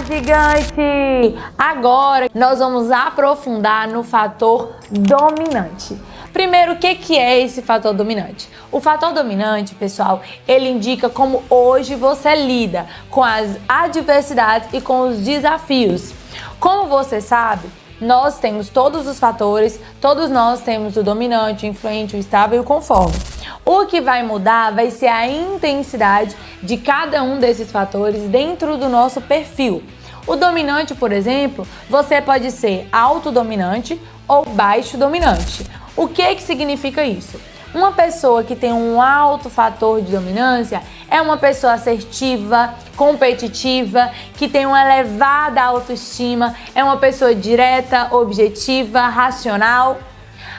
gigante! Agora nós vamos aprofundar no fator dominante. Primeiro, o que é esse fator dominante? O fator dominante, pessoal, ele indica como hoje você lida com as adversidades e com os desafios. Como você sabe, nós temos todos os fatores, todos nós temos o dominante, o influente, o estável e o conforme. O que vai mudar vai ser a intensidade de cada um desses fatores dentro do nosso perfil. O dominante, por exemplo, você pode ser autodominante ou baixo dominante. O que significa isso? Uma pessoa que tem um alto fator de dominância é uma pessoa assertiva, competitiva, que tem uma elevada autoestima, é uma pessoa direta, objetiva, racional.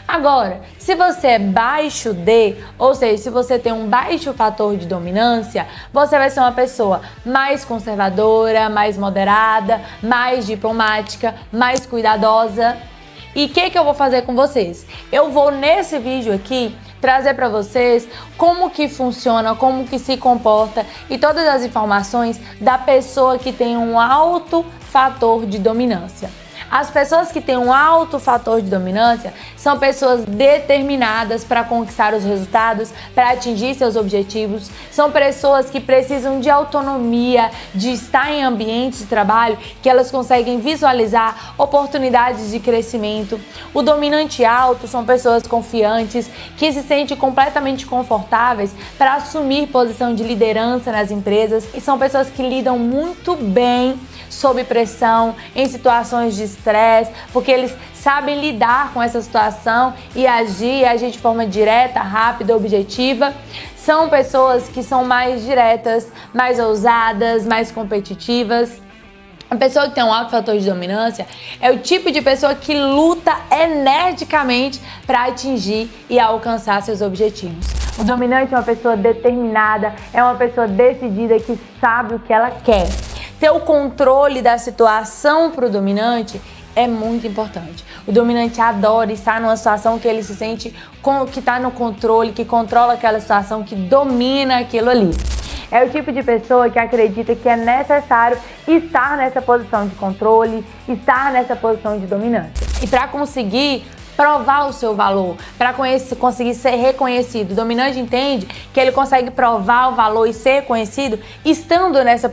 Agora, se você é baixo D, ou seja, se você tem um baixo fator de dominância, você vai ser uma pessoa mais conservadora, mais moderada, mais diplomática, mais cuidadosa. E o que eu vou fazer com vocês? Eu vou nesse vídeo aqui trazer para vocês como que funciona, como que se comporta e todas as informações da pessoa que tem um alto fator de dominância. As pessoas que têm um alto fator de dominância são pessoas determinadas para conquistar os resultados, para atingir seus objetivos. São pessoas que precisam de autonomia, de estar em ambientes de trabalho que elas conseguem visualizar oportunidades de crescimento. O dominante alto são pessoas confiantes, que se sentem completamente confortáveis para assumir posição de liderança nas empresas e são pessoas que lidam muito bem sob pressão, em situações de estresse, porque eles sabem lidar com essa situação e agir de forma direta, rápida, objetiva. São pessoas que são mais diretas, mais ousadas, mais competitivas. A pessoa que tem um alto fator de dominância é o tipo de pessoa que luta energicamente para atingir e alcançar seus objetivos. O dominante é uma pessoa determinada, é uma pessoa decidida que sabe o que ela quer. Ter o controle da situação para o dominante é muito importante. O dominante adora estar numa situação que ele se sente que está no controle, que controla aquela situação, que domina aquilo ali. É o tipo de pessoa que acredita que é necessário estar nessa posição de controle, estar nessa posição de dominância. E para conseguir provar o seu valor, para conseguir ser reconhecido. O dominante entende que ele consegue provar o valor e ser reconhecido estando nessa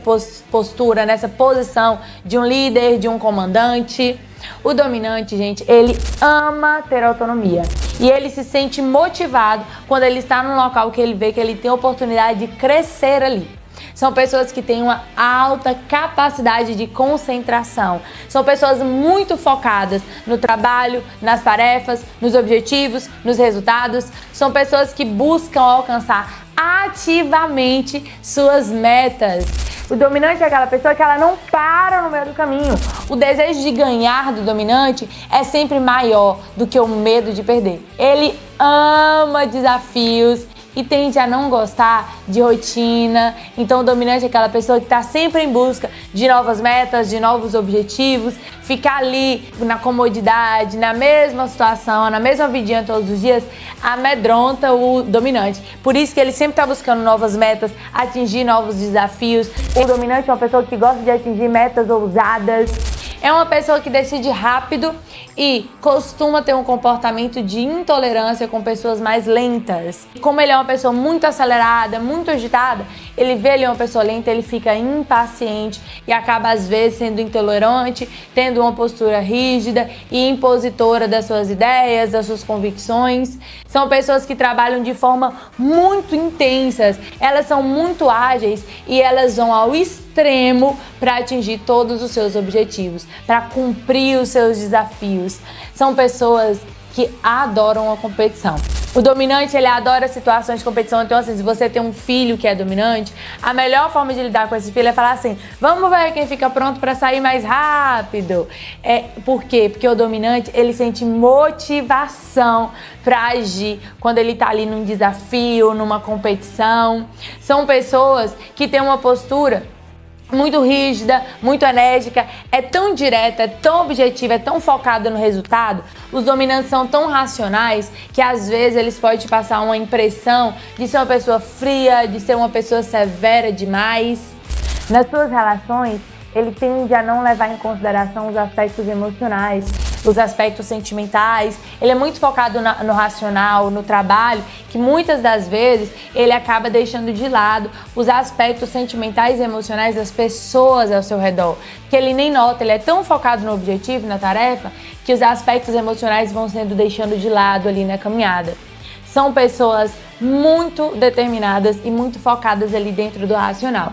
postura, nessa posição de um líder, de um comandante. O dominante, gente, ele ama ter autonomia e ele se sente motivado quando ele está num local que ele vê que ele tem a oportunidade de crescer ali. São pessoas que têm uma alta capacidade de concentração. São pessoas muito focadas no trabalho, nas tarefas, nos objetivos, nos resultados. São pessoas que buscam alcançar ativamente suas metas. O dominante é aquela pessoa que ela não para no meio do caminho. O desejo de ganhar do dominante é sempre maior do que o medo de perder. Ele ama desafios e tende a não gostar de rotina. Então o dominante é aquela pessoa que está sempre em busca de novas metas, de novos objetivos, ficar ali na comodidade, na mesma situação, na mesma vidinha todos os dias, amedronta o dominante. Por isso que ele sempre está buscando novas metas, atingir novos desafios. O dominante é uma pessoa que gosta de atingir metas ousadas. É uma pessoa que decide rápido e costuma ter um comportamento de intolerância com pessoas mais lentas. Como ele é uma pessoa muito acelerada, muito agitada, ele vê ele uma pessoa lenta, ele fica impaciente e acaba às vezes sendo intolerante, tendo uma postura rígida e impositora das suas ideias, das suas convicções. São pessoas que trabalham de forma muito intensas, elas são muito ágeis e elas vão ao extremo para atingir todos os seus objetivos, para cumprir os seus desafios. São pessoas que adoram a competição. O dominante, ele adora situações de competição. Então, assim, se você tem um filho que é dominante, a melhor forma de lidar com esse filho é falar assim: vamos ver quem fica pronto para sair mais rápido. Por quê? Porque o dominante, ele sente motivação para agir quando ele tá ali num desafio, numa competição. São pessoas que têm uma postura muito rígida, muito enérgica, é tão direta, é tão objetiva, é tão focada no resultado. Os dominantes são tão racionais que às vezes eles podem te passar uma impressão de ser uma pessoa fria, de ser uma pessoa severa demais. Nas suas relações, ele tende a não levar em consideração os aspectos emocionais, os aspectos sentimentais. Ele é muito focado no racional, no trabalho, que muitas das vezes ele acaba deixando de lado os aspectos sentimentais e emocionais das pessoas ao seu redor, que ele nem nota. Ele é tão focado no objetivo, na tarefa, que os aspectos emocionais vão sendo deixando de lado ali na caminhada. São pessoas muito determinadas e muito focadas ali dentro do racional.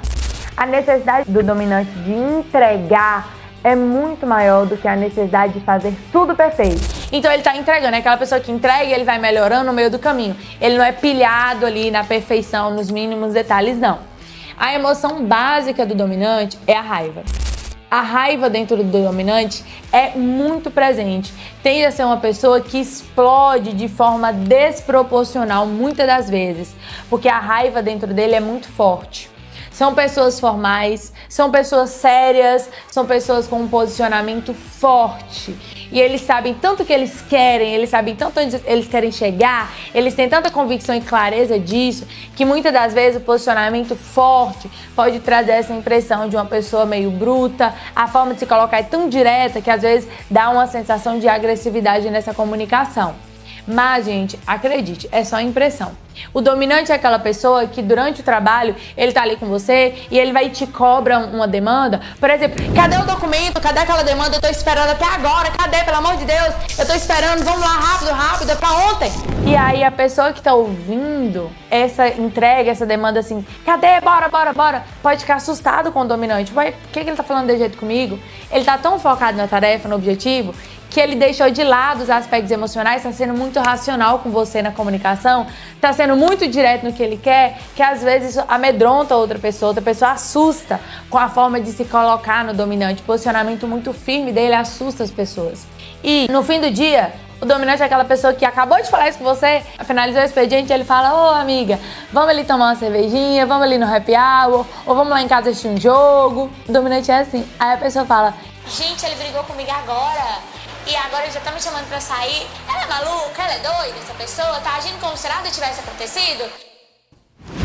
A necessidade do dominante de entregar é muito maior do que a necessidade de fazer tudo perfeito. Então ele tá entregando, é aquela pessoa que entrega e ele vai melhorando no meio do caminho. Ele não é pilhado ali na perfeição, nos mínimos detalhes, não. A emoção básica do dominante é a raiva. A raiva dentro do dominante é muito presente. Tende a ser uma pessoa que explode de forma desproporcional muitas das vezes, porque a raiva dentro dele é muito forte. São pessoas formais, são pessoas sérias, são pessoas com um posicionamento forte. E eles sabem tanto o que eles querem, eles sabem tanto onde eles querem chegar, eles têm tanta convicção e clareza disso, que muitas das vezes o posicionamento forte pode trazer essa impressão de uma pessoa meio bruta. A forma de se colocar é tão direta que às vezes dá uma sensação de agressividade nessa comunicação. Mas, gente, acredite, é só impressão. O dominante é aquela pessoa que durante o trabalho, ele tá ali com você e ele vai e te cobra uma demanda. Por exemplo, cadê o documento? Cadê aquela demanda? Eu tô esperando até agora. Cadê? Pelo amor de Deus. Eu tô esperando. Vamos lá, rápido, rápido. É pra ontem. E aí a pessoa que tá ouvindo essa entrega, essa demanda assim, cadê? Bora, bora, bora. Pode ficar assustado com o dominante. Por que ele tá falando desse jeito comigo? Ele tá tão focado na tarefa, no objetivo, que ele deixou de lado os aspectos emocionais, tá sendo muito racional com você na comunicação, tá sendo muito direto no que ele quer, que às vezes amedronta outra pessoa assusta com a forma de se colocar no dominante. O posicionamento muito firme dele assusta as pessoas. E no fim do dia, o dominante é aquela pessoa que acabou de falar isso com você, finalizou o expediente e ele fala: ô amiga, vamos ali tomar uma cervejinha, vamos ali no happy hour, ou vamos lá em casa assistir um jogo. O dominante é assim. Aí a pessoa fala: gente, ele brigou comigo agora. E agora ele já tá me chamando pra sair. Ela é maluca? Ela é doida, essa pessoa? Tá agindo como se nada tivesse acontecido?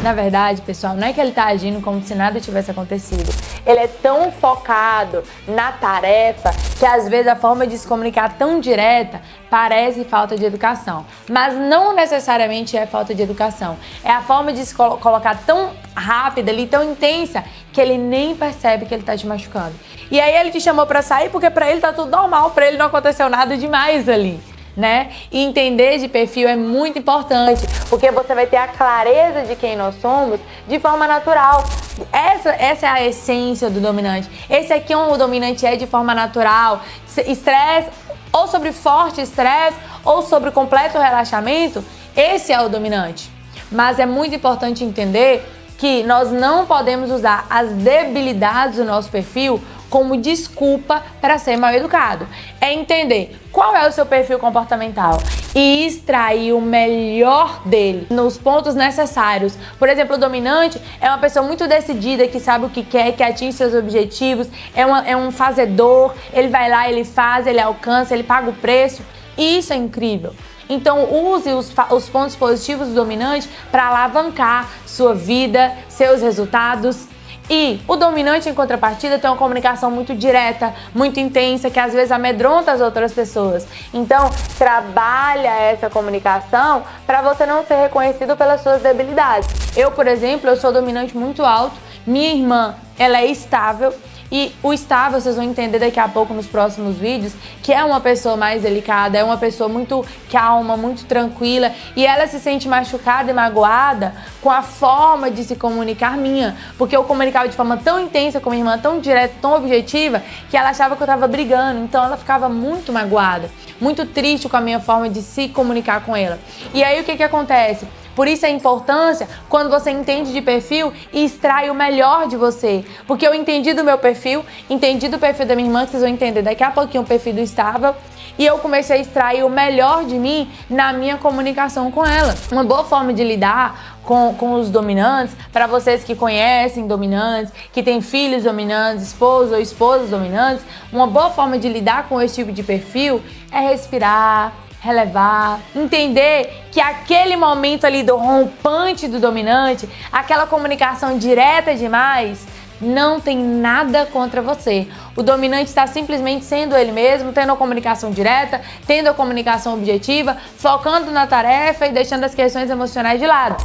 Na verdade, pessoal, não é que ele tá agindo como se nada tivesse acontecido. Ele é tão focado na tarefa que às vezes a forma de se comunicar tão direta parece falta de educação. Mas não necessariamente é falta de educação. É a forma de se colocar tão rápida ali, tão intensa, que ele nem percebe que ele tá te machucando. E aí ele te chamou pra sair porque pra ele tá tudo normal, pra ele não aconteceu nada demais ali, né? E entender de perfil é muito importante, porque você vai ter a clareza de quem nós somos de forma natural. Essa é a essência do dominante. Esse aqui é o dominante é de forma natural. Estresse, ou sobre forte estresse, ou sobre completo relaxamento, esse é o dominante. Mas é muito importante entender que nós não podemos usar as debilidades do nosso perfil como desculpa para ser mal educado. É entender qual é o seu perfil comportamental e extrair o melhor dele nos pontos necessários. Por exemplo, o dominante é uma pessoa muito decidida, que sabe o que quer, que atinge seus objetivos, é um fazedor, ele vai lá, ele faz, ele alcança, ele paga o preço. E isso é incrível. Então use os pontos positivos do dominante para alavancar sua vida, seus resultados. E o dominante, em contrapartida, tem uma comunicação muito direta, muito intensa, que às vezes amedronta as outras pessoas. Então, trabalha essa comunicação para você não ser reconhecido pelas suas debilidades. Eu, por exemplo, eu sou dominante muito alto. Minha irmã, ela é estável. E o estável, vocês vão entender daqui a pouco nos próximos vídeos, que é uma pessoa mais delicada, é uma pessoa muito calma, muito tranquila, e ela se sente machucada e magoada com a forma de se comunicar minha, porque eu comunicava de forma tão intensa com minha irmã, tão direta, tão objetiva, que ela achava que eu tava brigando, então ela ficava muito magoada, muito triste com a minha forma de se comunicar com ela. E aí o que acontece? Por isso a importância quando você entende de perfil e extrai o melhor de você. Porque eu entendi do meu perfil, entendi do perfil da minha irmã, que vocês vão entender daqui a pouquinho o perfil do estável. E eu comecei a extrair o melhor de mim na minha comunicação com ela. Uma boa forma de lidar com os dominantes, para vocês que conhecem dominantes, que têm filhos dominantes, esposos ou esposas dominantes, uma boa forma de lidar com esse tipo de perfil é respirar, relevar, entender que aquele momento ali do rompante do dominante, aquela comunicação direta demais, não tem nada contra você. O dominante está simplesmente sendo ele mesmo, tendo a comunicação direta, tendo a comunicação objetiva, focando na tarefa e deixando as questões emocionais de lado.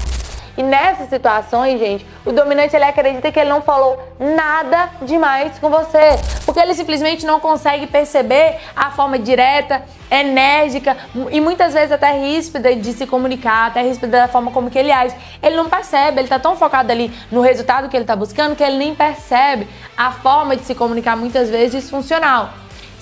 E nessas situações, gente, o dominante ele acredita que ele não falou nada demais com você, porque ele simplesmente não consegue perceber a forma direta, enérgica e muitas vezes até ríspida de se comunicar, até ríspida da forma como que ele age. Ele não percebe, ele tá tão focado ali no resultado que ele tá buscando que ele nem percebe a forma de se comunicar muitas vezes disfuncional.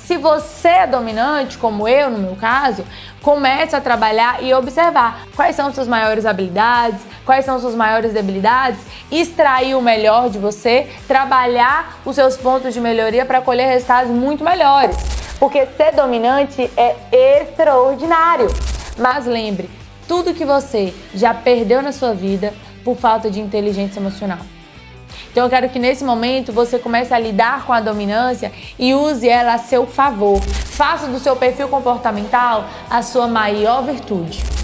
Se você é dominante, como eu no meu caso, comece a trabalhar e observar quais são suas maiores habilidades, quais são suas maiores debilidades, extrair o melhor de você, trabalhar os seus pontos de melhoria para colher resultados muito melhores. Porque ser dominante é extraordinário. Mas lembre, tudo que você já perdeu na sua vida por falta de inteligência emocional. Então eu quero que nesse momento você comece a lidar com a dominância e use ela a seu favor. Faça do seu perfil comportamental a sua maior virtude.